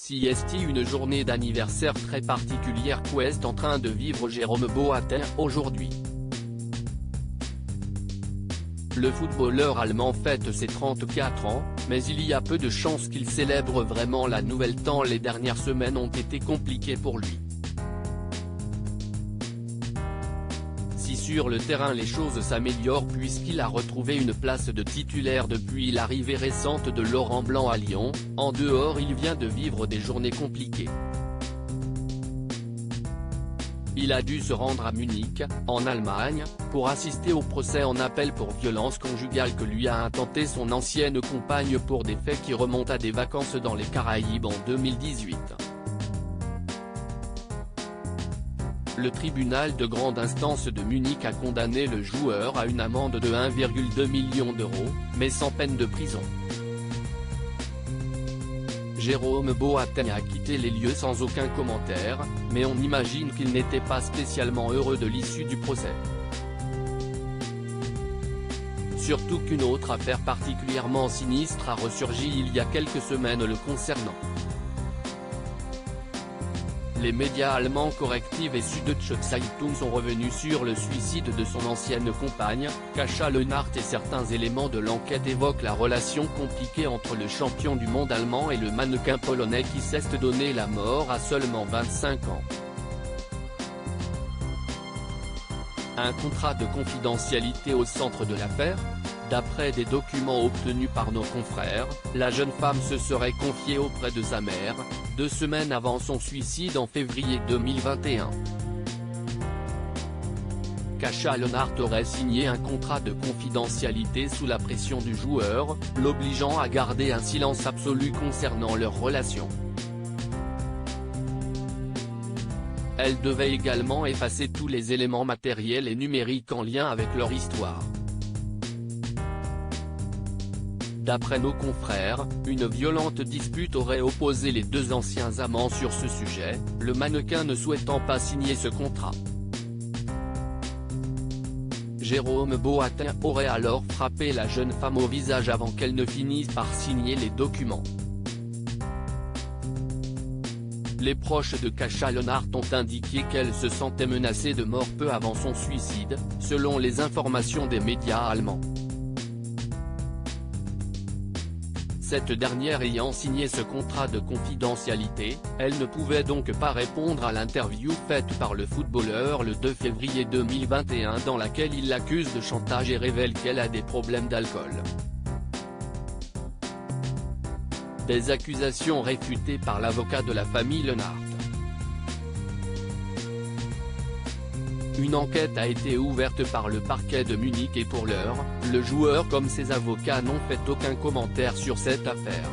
Si est une journée d'anniversaire très particulière qu'est en train de vivre Jérôme Boateng aujourd'hui. Le footballeur allemand fête ses 34 ans, mais il y a peu de chances qu'il célèbre vraiment la nouvelle tant les dernières semaines ont été compliquées pour lui. Si sur le terrain les choses s'améliorent puisqu'il a retrouvé une place de titulaire depuis l'arrivée récente de Laurent Blanc à Lyon, en dehors il vient de vivre des journées compliquées. Il a dû se rendre à Munich, en Allemagne, pour assister au procès en appel pour violence conjugale que lui a intenté son ancienne compagne pour des faits qui remontent à des vacances dans les Caraïbes en 2018. Le tribunal de grande instance de Munich a condamné le joueur à une amende de 1,2 million d'euros, mais sans peine de prison. Jérôme Boateng a quitté les lieux sans aucun commentaire, mais on imagine qu'il n'était pas spécialement heureux de l'issue du procès. Surtout qu'une autre affaire particulièrement sinistre a ressurgi il y a quelques semaines le concernant. Les médias allemands Correctiv et Süddeutsche Zeitung sont revenus sur le suicide de son ancienne compagne, Kasia Leonhardt, et certains éléments de l'enquête évoquent la relation compliquée entre le champion du monde allemand et le mannequin polonais qui s'est donné la mort à seulement 25 ans. Un contrat de confidentialité au centre de l'affaire ? D'après des documents obtenus par nos confrères, la jeune femme se serait confiée auprès de sa mère, 2 semaines avant son suicide en février 2021. Kasia Leonhardt aurait signé un contrat de confidentialité sous la pression du joueur, l'obligeant à garder un silence absolu concernant leur relation. Elle devait également effacer tous les éléments matériels et numériques en lien avec leur histoire. D'après nos confrères, une violente dispute aurait opposé les deux anciens amants sur ce sujet, le mannequin ne souhaitant pas signer ce contrat. Jérôme Boateng aurait alors frappé la jeune femme au visage avant qu'elle ne finisse par signer les documents. Les proches de Kasia Leonhardt ont indiqué qu'elle se sentait menacée de mort peu avant son suicide, selon les informations des médias allemands. Cette dernière ayant signé ce contrat de confidentialité, elle ne pouvait donc pas répondre à l'interview faite par le footballeur le 2 février 2021 dans laquelle il l'accuse de chantage et révèle qu'elle a des problèmes d'alcool. Des accusations réfutées par l'avocat de la famille Leonhardt. Une enquête a été ouverte par le parquet de Munich et pour l'heure, le joueur comme ses avocats n'ont fait aucun commentaire sur cette affaire.